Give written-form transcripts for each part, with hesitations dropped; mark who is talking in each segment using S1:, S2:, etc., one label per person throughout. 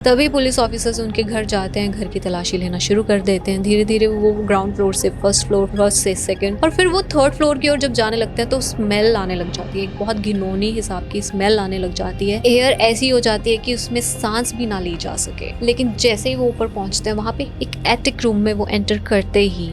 S1: तभी police officers उनके घर जाते हैं, घर की तलाशी लेना शुरू कर देते हैं। धीरे धीरे वो ग्राउंड फ्लोर से फर्स्ट फ्लोर, फर्स्ट से सेकंड, और फिर वो थर्ड फ्लोर की ओर जब जाने लगते हैं तो स्मेल आने लग जाती है। एक बहुत घिनौनी हिसाब की स्मेल आने लग जाती है। एयर ऐसी हो जाती है कि उसमें सांस भी ना ली जा सके। लेकिन जैसे ही वो ऊपर पहुंचते हैं, वहां पे एक एटिक रूम में वो एंटर करते ही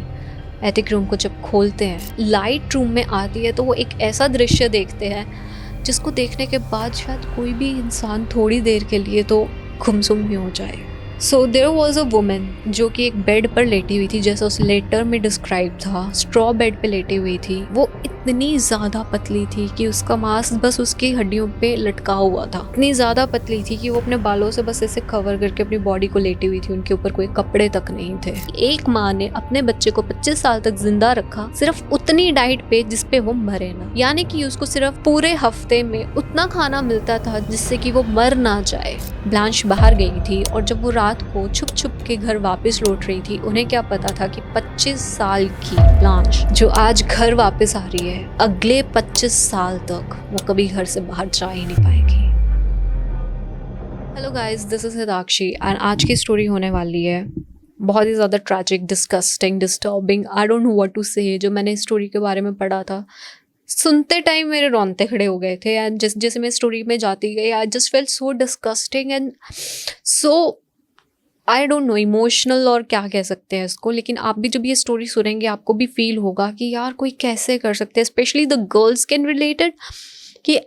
S1: एटिक रूम को जब खोलते हैं, लाइट रूम में आती है तो वो एक ऐसा दृश्य देखते हैं जिसको देखने के बाद शायद कोई भी इंसान थोड़ी देर के लिए तो गुमसुम भी हो जाए। So there was a woman जो कि एक बेड पर लेटी हुई थी, जैसा उस लेटर में डिस्क्राइब था। स्ट्रॉ बेड पे लेटी हुई थी। वो इतनी ज़्यादा पतली थी कि उसका मांस बस उसकी हड्डियों पे लटका हुआ था। इतनी ज़्यादा पतली थी कि वो अपने बालों से बस ऐसे कवर करके अपनी बॉडी को लेटी हुई थी। उनके ऊपर कोई कपड़े तक नहीं थे। एक माँ ने अपने बच्चे को 25 साल तक जिंदा रखा सिर्फ उतनी डाइट पे जिसपे वो मरे ना। यानी कि उसको सिर्फ पूरे हफ्ते में उतना खाना मिलता था जिससे कि वो मर ना जाए। ब्लांश बाहर गई थी और जब वो रात को छुप छुप के घर वापस लौट रही थी, उन्हें क्या पता था कि 25 साल की ब्लांश जो आज घर वापस आ रही है, अगले 25 साल तक वो कभी घर से बाहर जा ही नहीं पाएगी। Hello guys, this is Hitakshi and आज की स्टोरी होने वाली है बहुत ही ज़्यादा tragic, disgusting, disturbing. I don't know what to say. जो मैंने इस स्टोरी के बारे में पढ़ा था, सुनते टाइम मेरे रोंगटे खड़े हो गए थे। एंड जैसे मैं स्टोरी में जाती गई, I just felt so disgusting and so, I don't no, emotional और क्या कह सकते हैं इसको। लेकिन आप भी जब ये स्टोरी सुनेंगे आपको भी फील होगा कि यार कोई कैसे कर सकते हैं। Specially the girls can related कि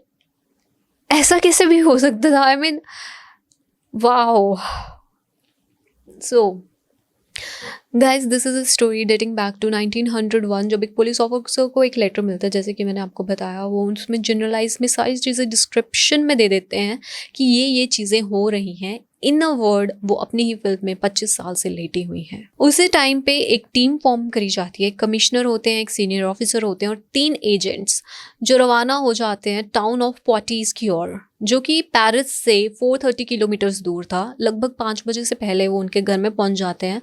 S1: ऐसा कैसे भी हो सकता था। I mean wow. So guys, this is a story dating back to 1901। जब एक पुलिस ऑफिसर को एक लेटर मिलता है, जैसे कि मैंने आपको बताया, वो उसमें जनरलाइज में सारी चीज़ें डिस्क्रिप्शन में दे देते हैं कि ये चीज़ें हो रही हैं। इन अ वर्ड, वो अपनी ही फिल्म में 25 साल से लेटी हुई हैं। उसी टाइम पे एक टीम फॉर्म करी जाती है। एक कमिश्नर होते हैं, एक सीनियर ऑफिसर होते हैं और 3 एजेंट्स जो रवाना हो जाते हैं टाउन ऑफ पॉटीज की ओर, जो कि पेरिस से 430 किलोमीटर्स दूर था। लगभग 5 बजे से पहले वो उनके घर में पहुंच जाते हैं।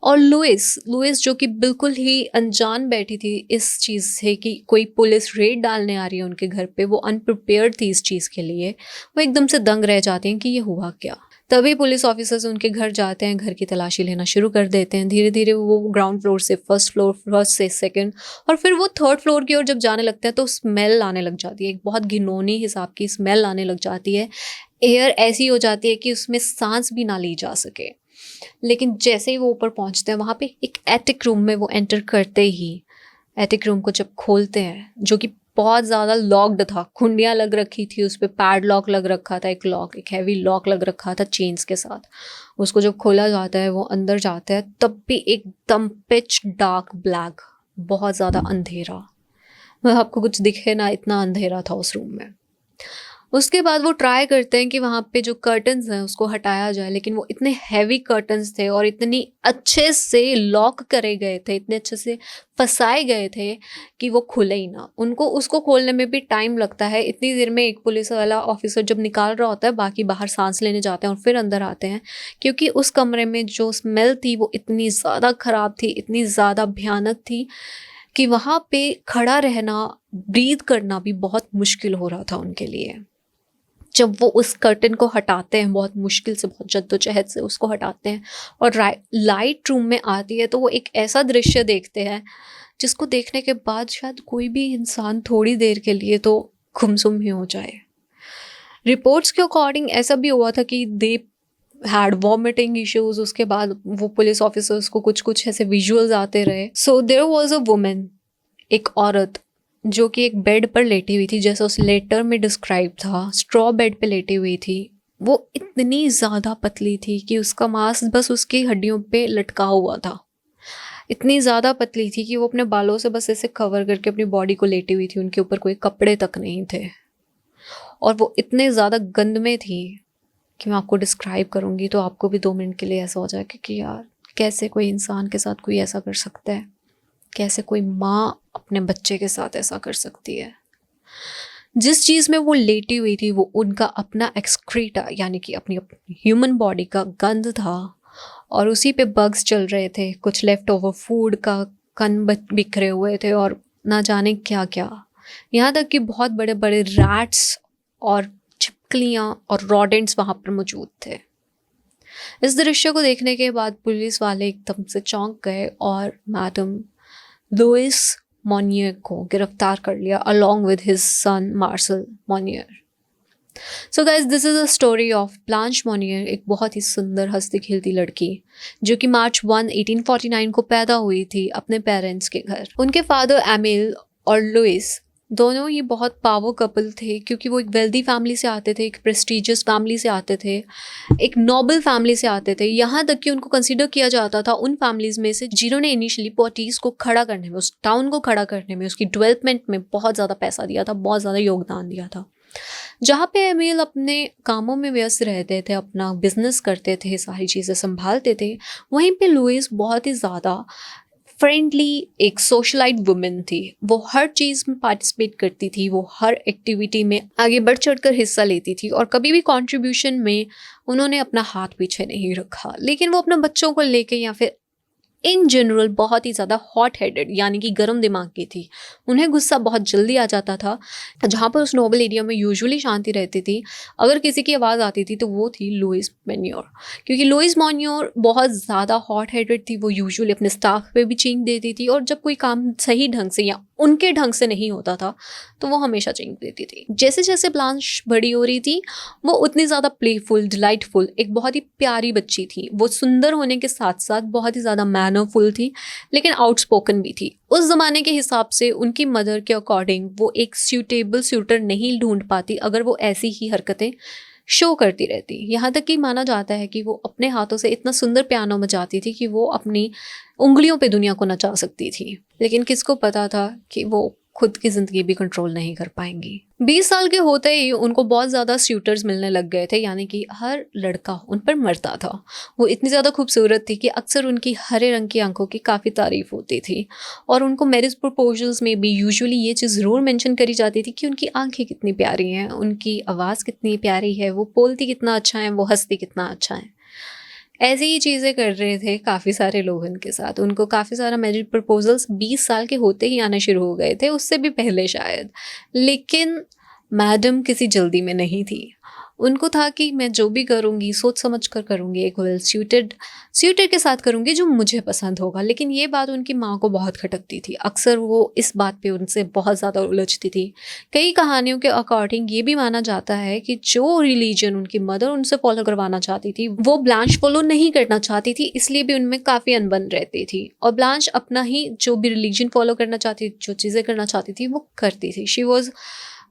S1: और लुइस जो कि बिल्कुल ही अनजान बैठी थी इस चीज़ से कि कोई पुलिस रेड डालने आ रही है उनके घर पे, वो अनप्रिपेयर्ड थी इस चीज़ के लिए। वो एकदम से दंग रह जाते हैं कि ये हुआ क्या। तभी पुलिस ऑफिसर्स उनके घर जाते हैं, घर की तलाशी लेना शुरू कर देते हैं। धीरे धीरे वो ग्राउंड फ्लोर से फर्स्ट फ्लोर, फर्स्ट से सेकंड, और फिर वो थर्ड फ्लोर की ओर जब जाने लगते हैं तो स्मेल आने लग जाती है। एक बहुत घिनौनी हिसाब की स्मेल आने लग जाती है। एयर ऐसी हो जाती है कि उसमें सांस भी ना ली जा सके। लेकिन जैसे ही वो ऊपर पहुंचते हैं, वहां पे एक एटिक रूम में वो एंटर करते ही एटिक रूम को जब खोलते हैं, जो कि बहुत ज़्यादा लॉक्ड था, कुंडियाँ लग रखी थी, उस पर पैड लॉक लग रखा था, एक लॉक, एक हैवी लॉक लग रखा था चेन्स के साथ। उसको जब खोला जाता है, वो अंदर जाता है, तब भी एकदम पिच डार्क ब्लैक, बहुत ज़्यादा अंधेरा। मतलब आपको कुछ दिखे ना, इतना अंधेरा था उस रूम में। उसके बाद वो ट्राई करते हैं कि वहाँ पे जो कर्टन्स हैं उसको हटाया जाए, लेकिन वो इतने हैवी कर्टन्स थे और इतनी अच्छे से लॉक करे गए थे, इतने अच्छे से फंसाए गए थे कि वो खुले ही ना। उनको उसको खोलने में भी टाइम लगता है। इतनी देर में एक पुलिस वाला ऑफिसर जब निकाल रहा होता है, बाकी बाहर सांस लेने जाते हैं और फिर अंदर आते हैं, क्योंकि उस कमरे में जो स्मेल थी वो इतनी ज़्यादा ख़राब थी, इतनी ज़्यादा भयानक थी कि वहाँ पे खड़ा रहना, ब्रीथ करना भी बहुत मुश्किल हो रहा था उनके लिए। जब वो उस कर्टन को हटाते हैं, बहुत मुश्किल से, बहुत जद्दोजहद से उसको हटाते हैं और लाइट रूम में आती है, तो वो एक ऐसा दृश्य देखते हैं जिसको देखने के बाद शायद कोई भी इंसान थोड़ी देर के लिए तो गुमसुम ही हो जाए। रिपोर्ट्स के अकॉर्डिंग ऐसा भी हुआ था कि दे हैड वॉमिटिंग इश्यूज। उसके बाद वो पुलिस ऑफिसर्स को कुछ कुछ ऐसे विजुअल्स आते रहे। So there was a woman, एक औरत जो कि एक बेड पर लेटी हुई थी, जैसा उस लेटर में डिस्क्राइब था। स्ट्रॉ बेड पे लेटी हुई थी। वो इतनी ज़्यादा पतली थी कि उसका मांस बस उसकी हड्डियों पे लटका हुआ था। इतनी ज़्यादा पतली थी कि वो अपने बालों से बस ऐसे कवर करके अपनी बॉडी को लेटी हुई थी। उनके ऊपर कोई कपड़े तक नहीं थे और वो इतने ज़्यादा गंद में थी कि मैं आपको डिस्क्राइब करूँगी तो आपको भी 2 मिनट के लिए ऐसा हो जाएगा कि यार कैसे कोई इंसान के साथ कोई ऐसा कर सकता है, कैसे कोई माँ अपने बच्चे के साथ ऐसा कर सकती है। जिस चीज़ में वो लेटी हुई थी वो उनका अपना एक्सक्रीटा, यानी कि अपनी ह्यूमन बॉडी का गंद था, और उसी पे बग्स चल रहे थे। कुछ लेफ्ट ओवर फूड का कण बिखरे हुए थे और ना जाने क्या क्या। यहाँ तक कि बहुत बड़े बड़े रैट्स और छिपकलियाँ और रॉडेंट्स वहाँ पर मौजूद थे। इस दृश्य को देखने के बाद पुलिस वाले एकदम से चौंक गए और मैडम लुइस मॉनियर को गिरफ्तार कर लिया along with his son Marcel Monnier. So guys, this is a story of Blanche Monnier, एक बहुत ही सुंदर हंसती खिलती लड़की जो कि मार्च 1, 1849 को पैदा हुई थी अपने पेरेंट्स के घर। उनके फादर एमिल और लुइस दोनों ही बहुत पावर कपल थे, क्योंकि वो एक वेल्दी फैमिली से आते थे, एक प्रेस्टिजियस फैमिली से आते थे, एक नोबल फैमिली से आते थे। यहाँ तक कि उनको कंसिडर किया जाता था उन फैमिलीज में से जिन्होंने इनिशियली पोर्टीज को खड़ा करने में, उस टाउन को खड़ा करने में, उसकी डेवलपमेंट में बहुत ज़्यादा पैसा दिया था, बहुत ज़्यादा योगदान दिया था। जहाँ पे एमिल अपने कामों में व्यस्त रहते थे, अपना बिजनेस करते थे, सारी चीज़ें संभालते थे, वहीं पे लुइस बहुत ही ज़्यादा फ्रेंडली एक सोशलाइट वुमेन थी। वो हर चीज़ में पार्टिसिपेट करती थी, वो हर एक्टिविटी में आगे बढ़ चढ़कर हिस्सा लेती थी और कभी भी कंट्रीब्यूशन में उन्होंने अपना हाथ पीछे नहीं रखा। लेकिन वो अपने बच्चों को लेके या फिर इन जनरल बहुत ही ज़्यादा हॉट हेडेड यानी कि गर्म दिमाग की थी। उन्हें गुस्सा बहुत जल्दी आ जाता था। जहाँ पर उस नोबल एरिया में यूजुअली शांति रहती थी, अगर किसी की आवाज़ आती थी तो वो थी लुइस मॉनियर, क्योंकि लुइस मॉनियर बहुत ज़्यादा हॉट हेडेड थी। वो यूजुअली अपने स्टाफ पे भी चीख देती थी और जब कोई काम सही ढंग से या उनके ढंग से नहीं होता था तो वो हमेशा चीख देती थी। जैसे जैसे ब्लांच बड़ी हो रही थी वो उतनी ज़्यादा प्लेफुल, डिलाइटफुल, एक बहुत ही प्यारी बच्ची थी। वो सुंदर होने के साथ साथ बहुत ही ज़्यादा मैनरफुल थी, लेकिन आउटस्पोकन भी थी। उस ज़माने के हिसाब से उनकी मदर के अकॉर्डिंग वो एक सूटेबल सूटर नहीं ढूंढ पाती अगर वो ऐसी ही हरकतें शो करती रहती। यहाँ तक कि माना जाता है कि वो अपने हाथों से इतना सुंदर पियानो बजाती थी कि वो अपनी उंगलियों पे दुनिया को नचा सकती थी। लेकिन किसको पता था कि वो खुद की ज़िंदगी भी कंट्रोल नहीं कर पाएंगी। 20 साल के होते ही उनको बहुत ज़्यादा सूटर्स मिलने लग गए थे, यानी कि हर लड़का उन पर मरता था। वो इतनी ज़्यादा खूबसूरत थी कि अक्सर उनकी हरे रंग की आंखों की काफ़ी तारीफ होती थी और उनको मैरिज प्रपोजल्स में भी यूजुअली ये चीज़ ज़रूर मेंशन करी जाती थी कि उनकी आंखें कितनी प्यारी हैं, उनकी आवाज़ कितनी प्यारी है, वो बोलती कितना अच्छा है, वो हंसती कितना अच्छा है। ऐसी ही चीज़ें कर रहे थे काफ़ी सारे लोग उनके साथ। उनको काफ़ी सारा मैरिज प्रपोजल्स 20 साल के होते ही आने शुरू हो गए थे, उससे भी पहले शायद। लेकिन मैडम किसी जल्दी में नहीं थी। उनको था कि मैं जो भी करूँगी सोच समझ कर करूँगी, एक वेल सूटेड के साथ करूँगी जो मुझे पसंद होगा। लेकिन ये बात उनकी माँ को बहुत खटकती थी। अक्सर वो इस बात पे उनसे बहुत ज़्यादा उलझती थी। कई कहानियों के अकॉर्डिंग ये भी माना जाता है कि जो रिलीजन उनकी मदर उनसे फॉलो करवाना चाहती थी वो ब्लांच फॉलो नहीं करना चाहती थी, इसलिए भी उनमें काफ़ी अनबन रहती थी। और ब्लांच अपना ही जो भी रिलीजन फॉलो करना चाहती, जो चीज़ें करना चाहती थी वो करती थी। She was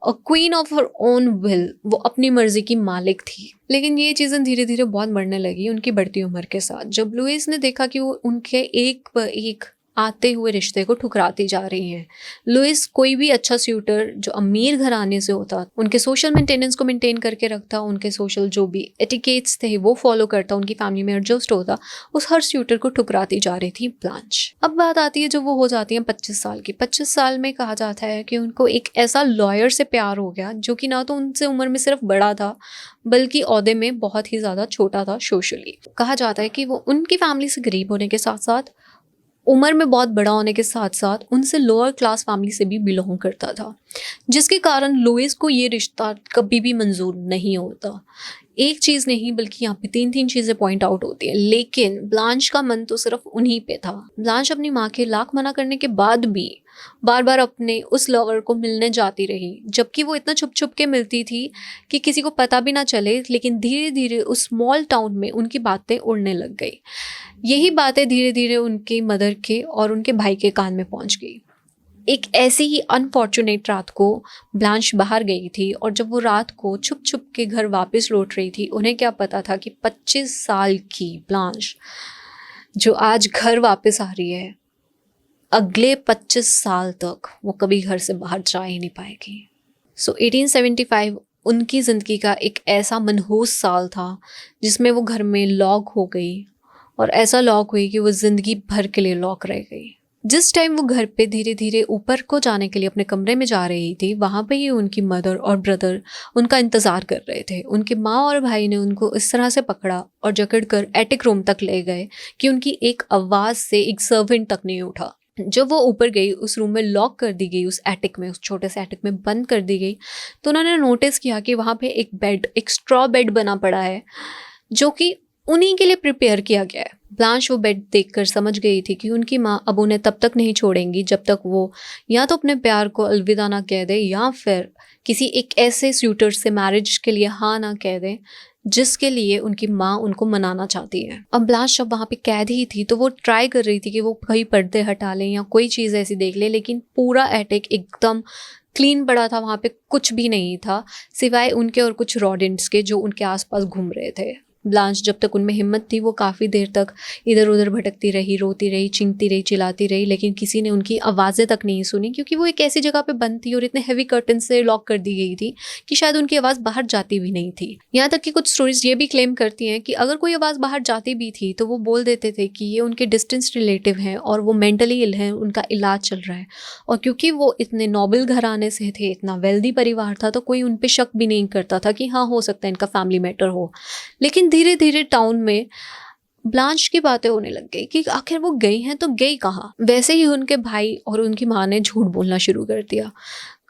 S1: a queen of her own will, वो अपनी मर्जी की मालिक थी। लेकिन ये चीज़ें धीरे धीरे बहुत बढ़ने लगी उनकी बढ़ती उम्र के साथ। जब लुइस ने देखा कि वो उनके एक पर एक आते हुए रिश्ते को ठुकराती जा रही हैं। लुइस कोई भी अच्छा सूटर जो अमीर घराने से होता, उनके सोशल मेंटेनेंस को मेंटेन करके रखता, उनके सोशल जो भी एटिकेट्स थे वो फॉलो करता, उनकी फैमिली में एडजस्ट होता, उस हर सूटर को ठुकराती जा रही थी ब्लांच। अब बात आती है जब वो हो जाती है 25 साल की। 25 साल में कहा जाता है कि उनको एक ऐसा लॉयर से प्यार हो गया जो कि ना तो उनसे उम्र में सिर्फ बड़ा था बल्कि ओहदे में बहुत ही ज़्यादा छोटा था सोशली। कहा जाता है कि वो उनकी फैमिली से गरीब होने के साथ साथ, उम्र में बहुत बड़ा होने के साथ साथ उनसे लोअर क्लास फैमिली से भी बिलोंग करता था, जिसके कारण लुइस को ये रिश्ता कभी भी मंजूर नहीं होता। एक चीज़ नहीं बल्कि यहाँ पे 3 चीज़ें पॉइंट आउट होती है। लेकिन ब्लांच का मन तो सिर्फ उन्हीं पे था। ब्लांच अपनी माँ के लाख मना करने के बाद भी बार बार अपने उस लवर को मिलने जाती रही, जबकि वो इतना छुप छुप के मिलती थी कि किसी को पता भी ना चले। लेकिन धीरे धीरे उस स्मॉल टाउन में उनकी बातें उड़ने लग गई। यही बातें धीरे धीरे उनकी मदर के और उनके भाई के कान में पहुंच गई। एक ऐसी ही अनफॉर्चुनेट रात को ब्लांच बाहर गई थी और जब वो रात को छुप छुप के घर वापस लौट रही थी, उन्हें क्या पता था कि 25 साल की ब्लांच जो आज घर वापस आ रही है, अगले 25 साल तक वो कभी घर से बाहर जा ही नहीं पाएगी। 1875 उनकी ज़िंदगी का एक ऐसा मनहूस साल था जिसमें वो घर में लॉक हो गई और ऐसा लॉक हुई कि वो ज़िंदगी भर के लिए लॉक रह गई। जिस टाइम वो घर पे धीरे धीरे ऊपर को जाने के लिए अपने कमरे में जा रही थी, वहाँ पे ही उनकी मदर और ब्रदर उनका इंतज़ार कर रहे थे। उनकी माँ और भाई ने उनको इस तरह से पकड़ा और जकड़ कर एटिक रूम तक ले गए कि उनकी एक आवाज़ से एक सर्वेंट तक नहीं उठा। जब वो ऊपर गई, उस रूम में लॉक कर दी गई, उस एटिक में, उस छोटे से एटिक में बंद कर दी गई, तो उन्होंने नोटिस किया कि वहाँ पे एक बेड, एक स्ट्रॉ बेड बना पड़ा है जो कि उन्हीं के लिए प्रिपेयर किया गया है। ब्लांश वो बेड देखकर समझ गई थी कि उनकी माँ अब उन्हें तब तक नहीं छोड़ेंगी जब तक वो या तो अपने प्यार को अलविदा ना कह दे या फिर किसी एक ऐसे स्यूटर से मैरिज के लिए हाँ ना कह दे जिसके लिए उनकी माँ उनको मनाना चाहती है। अब ब्लांश जब वहाँ पे कैद ही थी तो वो ट्राई कर रही थी कि वो कहीं पर्दे हटा लें या कोई चीज़ ऐसी देख ले, लेकिन पूरा एटिक एकदम क्लीन पड़ा था, वहाँ पे कुछ भी नहीं था सिवाय उनके और कुछ रॉडेंट्स के जो उनके आसपास घूम रहे थे। ब्लांच जब तक उनमें हिम्मत थी वो काफ़ी देर तक इधर उधर भटकती रही, रोती रही, चिंगती रही, चिल्लाती रही, लेकिन किसी ने उनकी आवाज़ें तक नहीं सुनी क्योंकि वो एक ऐसी जगह पे बंद थी और इतने हैवी कर्टन से लॉक कर दी गई थी कि शायद उनकी आवाज़ बाहर जाती भी नहीं थी। यहाँ तक कि कुछ स्टोरीज ये भी क्लेम करती हैं कि अगर कोई आवाज़ बाहर जाती भी थी तो वो बोल देते थे कि ये उनके डिस्टेंस रिलेटिव हैं और वो मेंटली इल हैं, उनका इलाज चल रहा है। और क्योंकि वो इतने नोबल घराने से थे, इतना वेल्दी परिवार था, तो कोई उन पर शक भी नहीं करता था कि हाँ हो सकता है इनका फैमिली मैटर हो। लेकिन धीरे धीरे टाउन में ब्लांच की बातें होने लग गई कि आखिर वो गई हैं तो गई कहाँ। वैसे ही उनके भाई और उनकी माँ ने झूठ बोलना शुरू कर दिया।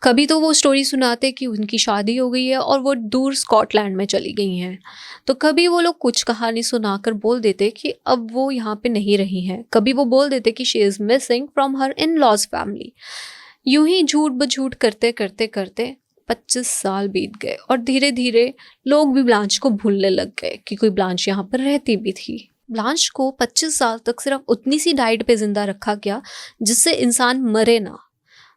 S1: कभी तो वो स्टोरी सुनाते कि उनकी शादी हो गई है और वो दूर स्कॉटलैंड में चली गई हैं, तो कभी वो लोग कुछ कहानी सुनाकर बोल देते कि अब वो यहाँ पे नहीं रही हैं। कभी वो बोल देते कि she is missing from her in laws family. यूं ही झूठ बझूठ करते करते करते 25 साल बीत गए और धीरे धीरे लोग भी ब्लांच को भूलने लग गए कि कोई ब्लांच यहाँ पर रहती भी थी। ब्लांच को 25 साल तक सिर्फ उतनी सी डाइट पे जिंदा रखा गया जिससे इंसान मरे ना।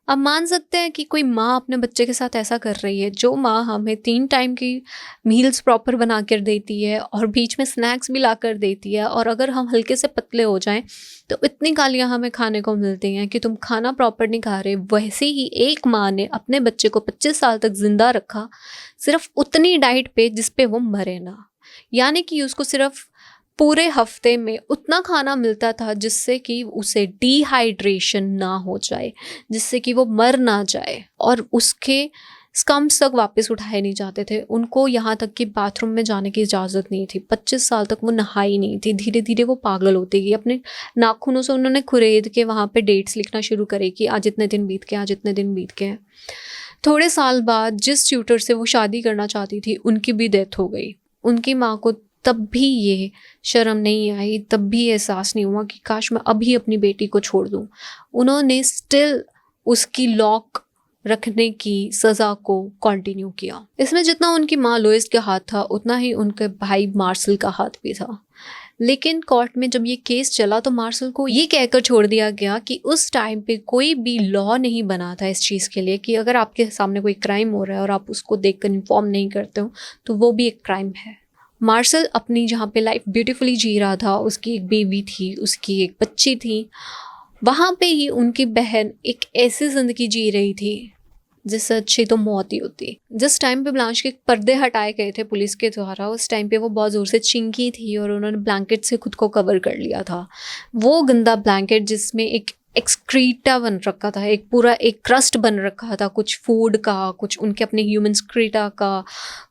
S1: अब मान सकते हैं कि कोई माँ अपने बच्चे के साथ ऐसा कर रही है, जो माँ हमें 3 टाइम की मील्स प्रॉपर बना कर देती है और बीच में स्नैक्स भी ला कर देती है, और अगर हम हल्के से पतले हो जाएं तो इतनी गालियाँ हमें खाने को मिलती हैं कि तुम खाना प्रॉपर नहीं खा रहे। वैसे ही एक माँ ने अपने बच्चे को 25 साल तक जिंदा रखा सिर्फ उतनी डाइट पे जिस पे वो मरे ना। यानी कि उसको सिर्फ पूरे हफ्ते में उतना खाना मिलता था जिससे कि उसे डिहाइड्रेशन ना हो जाए, जिससे कि वो मर ना जाए, और उसके स्कम्स तक वापस उठाए नहीं जाते थे। उनको यहाँ तक कि बाथरूम में जाने की इजाज़त नहीं थी। 25 साल तक वो नहाई नहीं थी। धीरे धीरे वो पागल होती गई। अपने नाखूनों से उन्होंने खुरेद के वहाँ पे डेट्स लिखना शुरू करे कि आज इतने दिन बीत के, आज इतने दिन बीत के। थोड़े साल बाद जिस ट्यूटर से वो शादी करना चाहती थी उनकी भी डेथ हो गई। उनकी माँ को तब भी ये शर्म नहीं आई, तब भी एहसास नहीं हुआ कि काश मैं अभी अपनी बेटी को छोड़ दूँ। उन्होंने स्टिल उसकी लॉक रखने की सज़ा को कंटिन्यू किया। इसमें जितना उनकी माँ लोइस का हाथ था उतना ही उनके भाई मार्शल का हाथ भी था। लेकिन कोर्ट में जब ये केस चला तो मार्शल को ये कहकर छोड़ दिया गया कि उस टाइम पे कोई भी लॉ नहीं बना था इस चीज़ के लिए कि अगर आपके सामने कोई क्राइम हो रहा है और आप उसको देखकर इन्फॉर्म नहीं करते हो तो वो भी एक क्राइम है। मार्शल अपनी जहाँ पे लाइफ ब्यूटीफुली जी रहा था, उसकी एक बेबी थी, उसकी एक बच्ची थी, वहाँ पे ही उनकी बहन एक ऐसी ज़िंदगी जी रही थी जिससे अच्छी तो मौत ही होती। जिस टाइम पे ब्लांच के पर्दे हटाए गए थे पुलिस के द्वारा, उस टाइम पे वो बहुत ज़ोर से चिंकी थी और उन्होंने ब्लैंकेट से खुद को कवर कर लिया था। वो गंदा ब्लैंकेट जिसमें एक एक्सक्रीटा बन रखा था, एक पूरा एक क्रस्ट बन रखा था, कुछ फूड का, कुछ उनके अपने ह्यूमन स्क्रीटा का,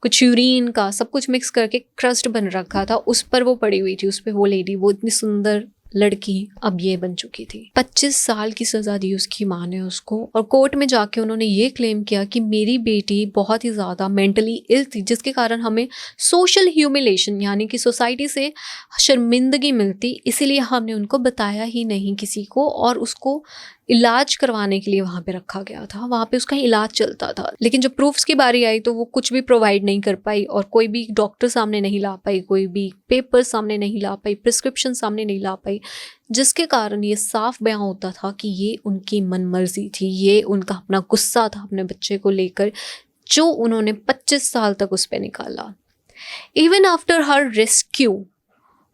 S1: कुछ यूरिन का, सब कुछ मिक्स करके क्रस्ट बन रखा था। उस पर वो पड़ी हुई थी, उस पर वो लेडी, वो इतनी सुंदर लड़की अब ये बन चुकी थी। 25 साल की सज़ा दी उसकी माँ ने उसको, और कोर्ट में जाके उन्होंने ये क्लेम किया कि मेरी बेटी बहुत ही ज़्यादा मेंटली इल थी जिसके कारण हमें सोशल ह्यूमिलेशन यानी कि सोसाइटी से शर्मिंदगी मिलती, इसीलिए हमने उनको बताया ही नहीं किसी को, और उसको इलाज करवाने के लिए वहाँ पे रखा गया था। वहाँ पे उसका इलाज चलता था। लेकिन जब प्रूफ्स की बारी आई तो वो कुछ भी प्रोवाइड नहीं कर पाई और कोई भी डॉक्टर सामने नहीं ला पाई, कोई भी पेपर सामने नहीं ला पाई, प्रिस्क्रिप्शन सामने नहीं ला पाई, जिसके कारण ये साफ बयां होता था कि ये उनकी मनमर्जी थी, ये उनका अपना गुस्सा था अपने बच्चे को लेकर, जो उन्होंने 25 साल तक उस पर निकाला। Even after her rescue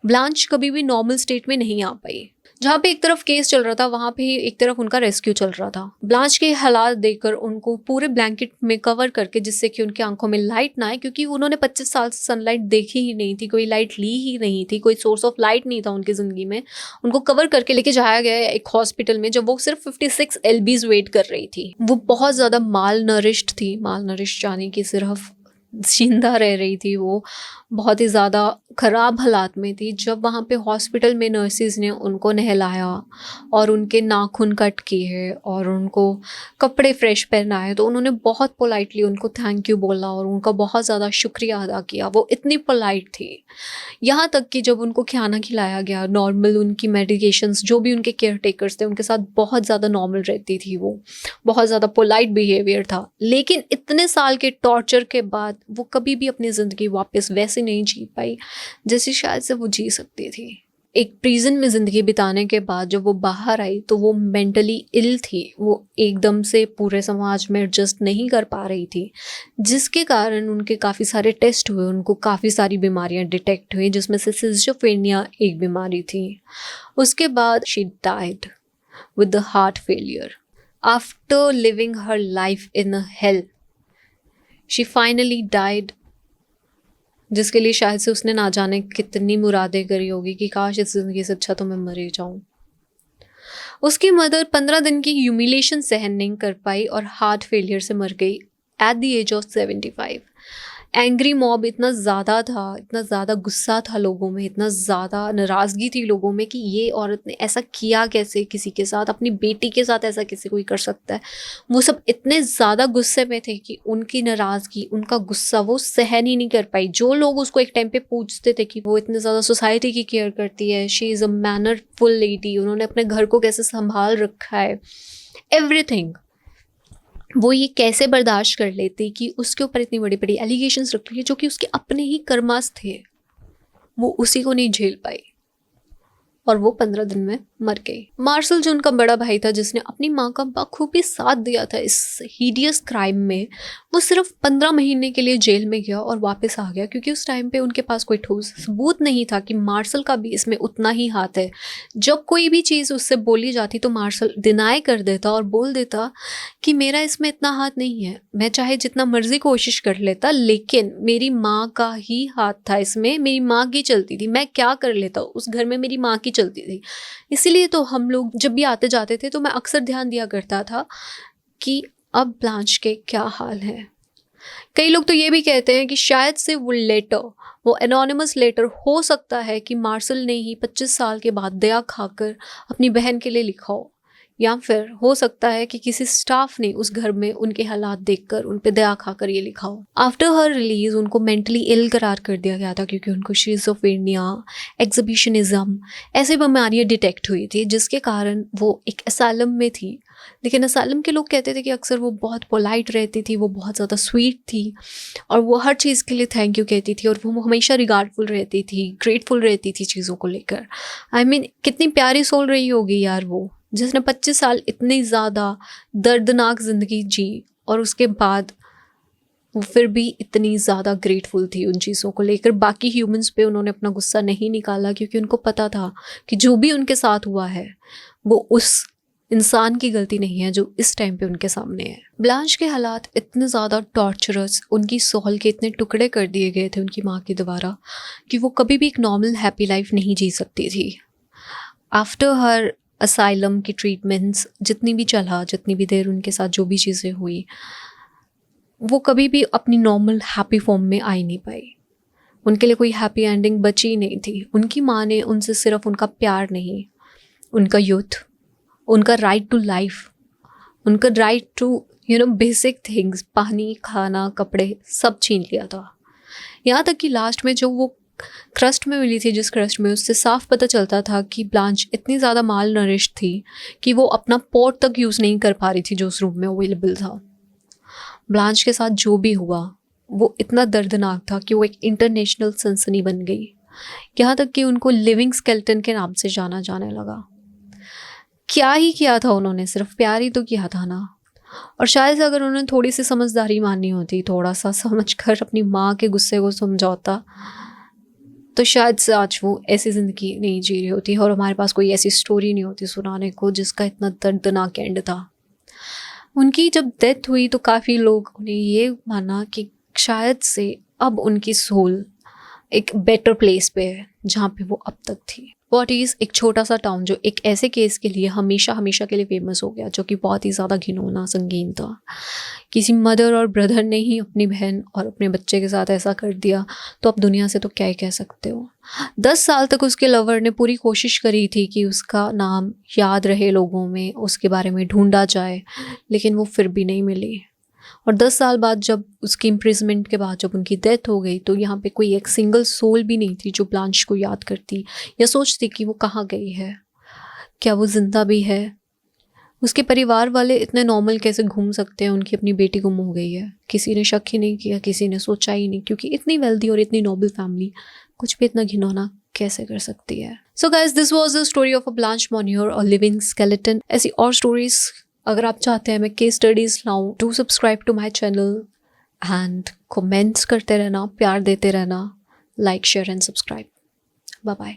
S1: blanch कभी भी नॉर्मल स्टेट में नहीं आ पाई। जहाँ पे एक तरफ केस चल रहा था वहाँ पे ही एक तरफ उनका रेस्क्यू चल रहा था। ब्लांच के हालात देखकर उनको पूरे ब्लैंकेट में कवर करके, जिससे कि उनकी आंखों में लाइट ना आए, क्योंकि उन्होंने 25 साल से सनलाइट देखी ही नहीं थी, कोई लाइट ली ही नहीं थी, कोई सोर्स ऑफ लाइट नहीं था उनकी ज़िंदगी में। उनको कवर करके लेके जाया गया एक हॉस्पिटल में जब वो सिर्फ 56 LBs वेट कर रही थी। वो बहुत ज़्यादा माल नरिश्ड थी, माल नरिश्ड यानी कि सिर्फ जिंदा रह रही थी। वो बहुत ही ज़्यादा ख़राब हालात में थी। जब वहाँ पे हॉस्पिटल में नर्सिस ने उनको नहलाया और उनके नाखून कट किए और उनको कपड़े फ्रेश पहनाए, तो उन्होंने बहुत पोलाइटली उनको थैंक यू बोला और उनका बहुत ज़्यादा शुक्रिया अदा किया। वो इतनी पोलाइट थी, यहाँ तक कि जब उनको खाना खिलाया गया नॉर्मल, उनकी मेडिकेशंस, जो भी उनके केयर टेकर्स थे उनके साथ बहुत ज़्यादा नॉर्मल रहती थी। वो बहुत ज़्यादा पोलाइट बिहेवियर था। लेकिन इतने साल के टॉर्चर के बाद वो कभी भी अपनी ज़िंदगी वापस वैसे नहीं जी पाई जैसे शायद से वो जी सकती थी। एक प्रिजन में ज़िंदगी बिताने के बाद जब वो बाहर आई तो वो मेंटली इल थी। वो एकदम से पूरे समाज में एडजस्ट नहीं कर पा रही थी, जिसके कारण उनके काफ़ी सारे टेस्ट हुए, उनको काफ़ी सारी बीमारियां डिटेक्ट हुई, जिसमें से सिज़ोफ्रेनिया एक बीमारी थी। उसके बाद she died with the heart failure after living her life in a hello. She finally died, जिसके लिए शायद से उसने ना जाने कितनी मुरादें करी होगी कि काश इस ज़िंदगी से अच्छा तो मैं मर ही जाऊँ। उसकी मदर 15 दिन की ह्यूमिलेशन सहन नहीं कर पाई और हार्ट फेलियर से मर गई at the age of 75। Angry mob इतना ज़्यादा था, इतना ज़्यादा गुस्सा था लोगों में, इतना ज़्यादा नाराज़गी थी लोगों में कि ये औरत ने ऐसा किया कैसे किसी के साथ, अपनी बेटी के साथ ऐसा कैसे कोई कर सकता है। वो सब इतने ज़्यादा गुस्से में थे कि उनकी नाराज़गी, उनका गुस्सा वो सहन ही नहीं कर पाई। जो लोग उसको एक टाइम पे पूछते थे कि वो इतने ज़्यादा सोसाइटी की केयर करती है, शी इज़ अ मैनरफुल लेडी, उन्होंने अपने घर को कैसे संभाल रखा है, एवरीथिंग, वो ये कैसे बर्दाश्त कर लेती कि उसके ऊपर इतनी बड़ी बड़ी एलिगेशंस रख रही है जो कि उसके अपने ही कर्मास थे, वो उसी को नहीं झेल पाई और वो 15 दिन में मर गई। मार्शल जो उनका बड़ा भाई था, जिसने अपनी माँ का बखूबी साथ दिया था इस हीडियस क्राइम में, वो सिर्फ 15 महीने के लिए जेल में गया और वापस आ गया, क्योंकि उस टाइम पे उनके पास कोई ठोस सबूत नहीं था कि मार्शल का भी इसमें उतना ही हाथ है। जब कोई भी चीज़ उससे बोली जाती तो मार्शल डिनाई कर देता और बोल देता कि मेरा इसमें इतना हाथ नहीं है, मैं चाहे जितना मर्जी कोशिश कर लेता, लेकिन मेरी माँ का ही हाथ था इसमें, मेरी माँ की चलती थी, मैं क्या कर लेता, उस घर में मेरी माँ की चलती थी। इसीलिए तो हम लोग जब भी आते जाते थे तो मैं अक्सर ध्यान दिया करता था कि अब ब्लांच के क्या हाल है। कई लोग तो ये भी कहते हैं कि शायद से वो लेटर, वो एनोनिमस लेटर हो सकता है कि मार्शल ने ही 25 साल के बाद दया खाकर अपनी बहन के लिए लिखा हो, या फिर हो सकता है कि किसी स्टाफ ने उस घर में उनके हालात देखकर उन पे दया खाकर ये लिखा हो। आफ्टर हर रिलीज उनको मेंटली इल करार कर दिया गया था, क्योंकि उनको शिज़ोफ्रेनिया, एग्जिबिशनिज्म ऐसी बीमारियां डिटेक्ट हुई थी, जिसके कारण वो एक असाइलम में थी। लेकिन असाइलम के लोग कहते थे कि अक्सर वो बहुत पोलाइट रहती थी, वो बहुत ज़्यादा स्वीट थी और वो हर चीज़ के लिए थैंक यू कहती थी और वो हमेशा रिगार्डफुल रहती थी, ग्रेटफुल रहती थी चीज़ों को लेकर। आई मीन कितनी प्यारी सोल रही होगी यार वो, जिसने 25 साल इतनी ज़्यादा दर्दनाक ज़िंदगी जी और उसके बाद वो फिर भी इतनी ज़्यादा ग्रेटफुल थी उन चीज़ों को लेकर। बाकी ह्यूमंस पे उन्होंने अपना गुस्सा नहीं निकाला, क्योंकि उनको पता था कि जो भी उनके साथ हुआ है वो उस इंसान की गलती नहीं है जो इस टाइम पे उनके सामने है। ब्लांच के हालात इतने ज़्यादा टॉर्चरस, उनकी सोल के इतने टुकड़े कर दिए गए थे उनकी माँ के द्वारा कि वो कभी भी एक नॉर्मल हैप्पी लाइफ नहीं जी सकती थी। आफ्टर हर असाइलम की ट्रीटमेंट्स जितनी भी चला, जितनी भी देर उनके साथ जो भी चीज़ें हुई, वो कभी भी अपनी नॉर्मल हैप्पी फॉर्म में आ ही नहीं पाई। उनके लिए कोई हैप्पी एंडिंग बची नहीं थी। उनकी माँ ने उनसे सिर्फ उनका प्यार नहीं, उनका यूथ, उनका राइट टू लाइफ, उनका राइट टू बेसिक थिंग्स, पानी, खाना, कपड़े, सब छीन लिया था। यहाँ तक कि लास्ट में जो वो क्रस्ट में मिली थी, जिस क्रस्ट में, उससे साफ पता चलता था कि ब्लांच इतनी ज़्यादा माल नरिश्ड थी कि वो अपना पॉट तक यूज़ नहीं कर पा रही थी जो उस रूम में अवेलेबल था। ब्लांच के साथ जो भी हुआ वो इतना दर्दनाक था कि वो एक इंटरनेशनल सनसनी बन गई, यहाँ तक कि उनको लिविंग स्केलेटन के नाम से जाना जाने लगा। क्या ही किया था उन्होंने, सिर्फ प्यार ही तो किया था ना। और शायद से अगर उन्होंने थोड़ी सी समझदारी माननी होती, थोड़ा सा समझकर अपनी माँ के गुस्से को समझौता, तो शायद से आज वो ऐसी ज़िंदगी नहीं जी रही होती और हमारे पास कोई ऐसी स्टोरी नहीं होती सुनाने को जिसका इतना दर्दनाक एंड था। उनकी जब डेथ हुई तो काफ़ी लोग ने ये माना कि शायद से अब उनकी सोल एक बेटर प्लेस पे है, जहाँ पे वो अब तक थी। बॉडीज़ एक छोटा सा टाउन जो एक ऐसे केस के लिए हमेशा हमेशा के लिए फेमस हो गया, जो कि बहुत ही ज़्यादा घिनौना संगीन था। किसी मदर और ब्रदर ने ही अपनी बहन और अपने बच्चे के साथ ऐसा कर दिया, तो अब दुनिया से तो क्या ही कह सकते हो। 10 साल तक उसके लवर ने पूरी कोशिश करी थी कि उसका नाम याद रहे लोगों में, उसके बारे में ढूंढा जाए, लेकिन वो फिर भी नहीं मिली। और 10 साल बाद जब उसकी इम्प्रिजमेंट के बाद जब उनकी डेथ हो गई, तो यहाँ पे कोई एक सिंगल सोल भी नहीं थी जो ब्लांच को याद करती या सोचती कि वो कहाँ गई है, क्या वो जिंदा भी है। उसके परिवार वाले इतने नॉर्मल कैसे घूम सकते हैं, उनकी अपनी बेटी गुम हो गई है, किसी ने शक ही नहीं किया, किसी ने सोचा ही नहीं, क्योंकि इतनी वेल्दी और इतनी नोबल फैमिली कुछ भी इतना घिनौना कैसे कर सकती है। So guys, this was the story of a Blanche Monnier और लिविंग स्केलेटन। ऐसी और स्टोरीज अगर आप चाहते हैं मैं केस स्टडीज लाऊं, do subscribe to my channel and comments करते रहना, प्यार देते रहना, like share and subscribe. Bye bye.